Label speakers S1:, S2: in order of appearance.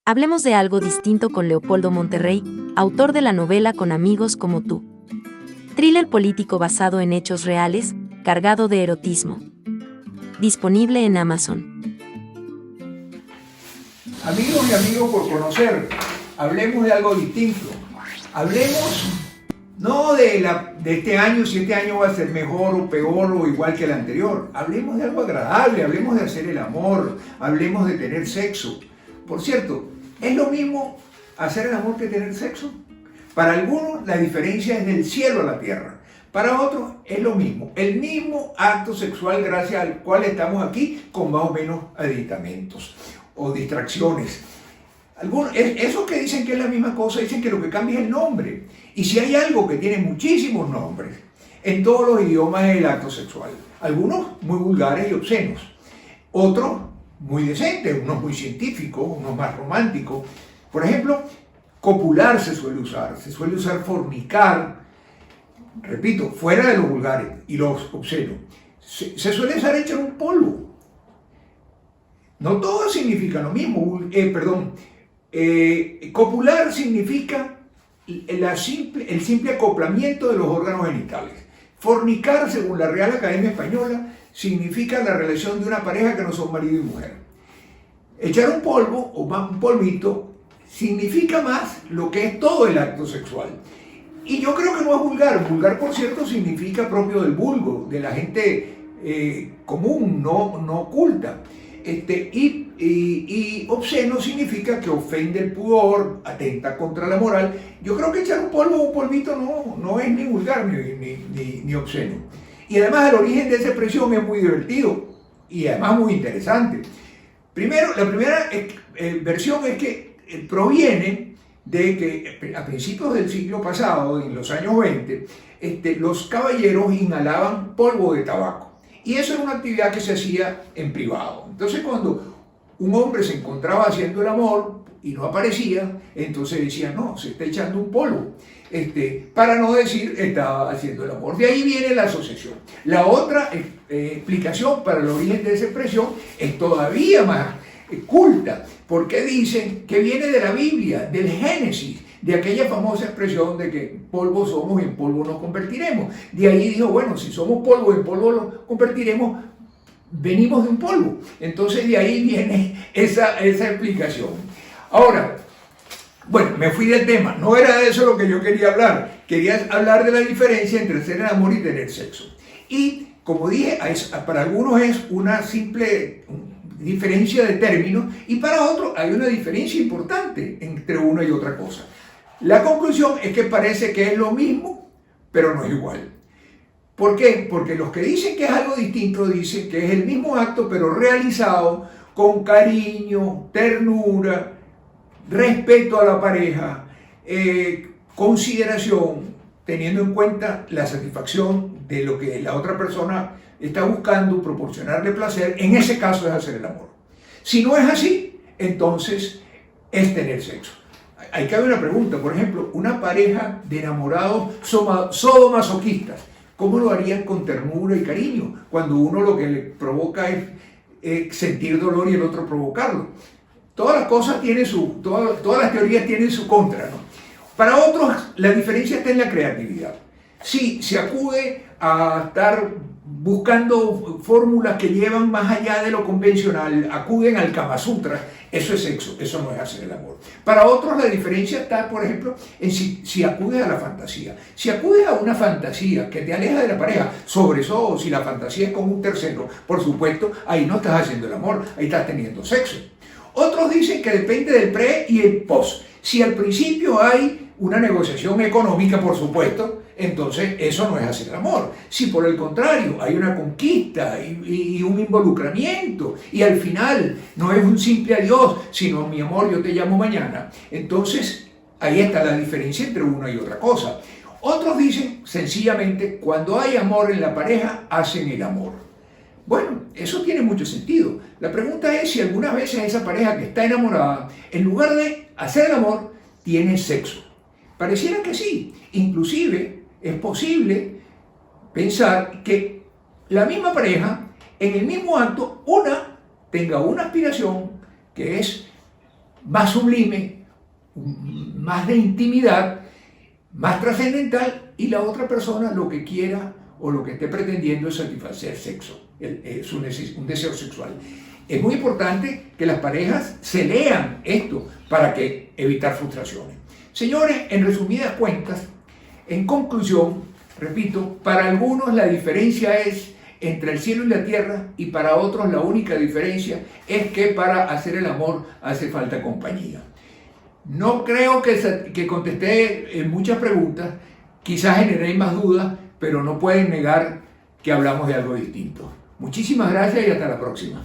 S1: Hablemos de algo distinto con Leopoldo Monterrey, autor de la novela Con amigos como tú. Thriller político basado en hechos reales, cargado de erotismo. Disponible en Amazon.
S2: Amigos y amigos por conocer, hablemos de algo distinto. Hablemos no de este año, si este año va a ser mejor o peor o igual que el anterior. Hablemos de algo agradable, hablemos de hacer el amor, hablemos de tener sexo. Por cierto, ¿es lo mismo hacer el amor que tener sexo? Para algunos la diferencia es del cielo a la tierra. Para otros es lo mismo, el mismo acto sexual gracias al cual estamos aquí con más o menos aditamentos o distracciones. Esos que dicen que es la misma cosa dicen que lo que cambia es el nombre. Y si hay algo que tiene muchísimos nombres, en todos los idiomas es el acto sexual. Algunos muy vulgares y obscenos, otros muy decentes, unos muy científicos, unos más románticos. Por ejemplo, copular se suele usar fornicar, repito, fuera de los vulgares y los obscenos. Se suele usar echar un polvo. No todo significa lo mismo, copular significa el simple acoplamiento de los órganos genitales. Fornicar, según la Real Academia Española, significa la relación de una pareja que no son marido y mujer. Echar un polvo o un polvito significa más lo que es todo el acto sexual. Y yo creo que no es vulgar. Vulgar, por cierto, significa propio del vulgo, de la gente común, no culta. Y obsceno significa que ofende el pudor, atenta contra la moral. Yo creo que echar un polvo o un polvito no es ni vulgar ni obsceno. Y además el origen de esa expresión es muy divertido y además muy interesante. Primero, la primera versión es que proviene de que a principios del siglo pasado, en los años 20, los caballeros inhalaban polvo de tabaco. Y eso era una actividad que se hacía en privado. Entonces cuando un hombre se encontraba haciendo el amor y no aparecía, entonces decía, no, se está echando un polvo. Para no decir estaba haciendo el amor. De ahí viene la asociación. La otra explicación para el origen de esa expresión es todavía más culta, porque dicen que viene de la Biblia, del Génesis, de aquella famosa expresión de que polvo somos y en polvo nos convertiremos. De ahí dijo, bueno, si somos polvo y en polvo nos convertiremos, venimos de un polvo. Entonces de ahí viene esa explicación. Ahora, bueno, me fui del tema, no era de eso lo que yo quería hablar. Quería hablar de la diferencia entre hacer el amor y tener sexo. Y como dije, para algunos es una simple diferencia de términos y para otros hay una diferencia importante entre una y otra cosa. La conclusión es que parece que es lo mismo, pero no es igual. ¿Por qué? Porque los que dicen que es algo distinto dicen que es el mismo acto, pero realizado con cariño, ternura, respeto a la pareja, consideración, teniendo en cuenta la satisfacción de lo que la otra persona está buscando, proporcionarle placer. En ese caso es hacer el amor. Si no es así, entonces es tener sexo. Hay que haber una pregunta, por ejemplo, una pareja de enamorados sadomasoquistas, ¿cómo lo harían con ternura y cariño? Cuando uno lo que le provoca es sentir dolor y el otro provocarlo. Todas las cosas tienen todas las teorías tienen su contra, ¿no? Para otros, la diferencia está en la creatividad. Sí, se acude a estar buscando fórmulas que llevan más allá de lo convencional, acuden al Kama Sutra, eso es sexo, eso no es hacer el amor. Para otros la diferencia está, por ejemplo, en si acudes a la fantasía. Si acudes a una fantasía que te aleja de la pareja, sobre todo si la fantasía es con un tercero, por supuesto, ahí no estás haciendo el amor, ahí estás teniendo sexo. Otros dicen que depende del pre y el post. Si al principio hay una negociación económica, por supuesto, entonces eso no es hacer el amor. Si por el contrario hay una conquista y un involucramiento y al final no es un simple adiós, sino mi amor, yo te llamo mañana, entonces ahí está la diferencia entre una y otra cosa. Otros dicen sencillamente, cuando hay amor en la pareja, hacen el amor. Bueno, eso tiene mucho sentido. La pregunta es si algunas veces esa pareja que está enamorada, en lugar de hacer el amor, tiene sexo. Pareciera que sí. Inclusive es posible pensar que la misma pareja, en el mismo acto, una tenga una aspiración que es más sublime, más de intimidad, más trascendental, y la otra persona lo que quiera o lo que esté pretendiendo es satisfacer sexo, un deseo sexual. Es muy importante que las parejas se lean esto para evitar frustraciones. Señores, en resumidas cuentas, en conclusión, repito, para algunos la diferencia es entre el cielo y la tierra, y para otros la única diferencia es que para hacer el amor hace falta compañía. No creo que contesté muchas preguntas, quizás generé más dudas, pero no pueden negar que hablamos de algo distinto. Muchísimas gracias y hasta la próxima.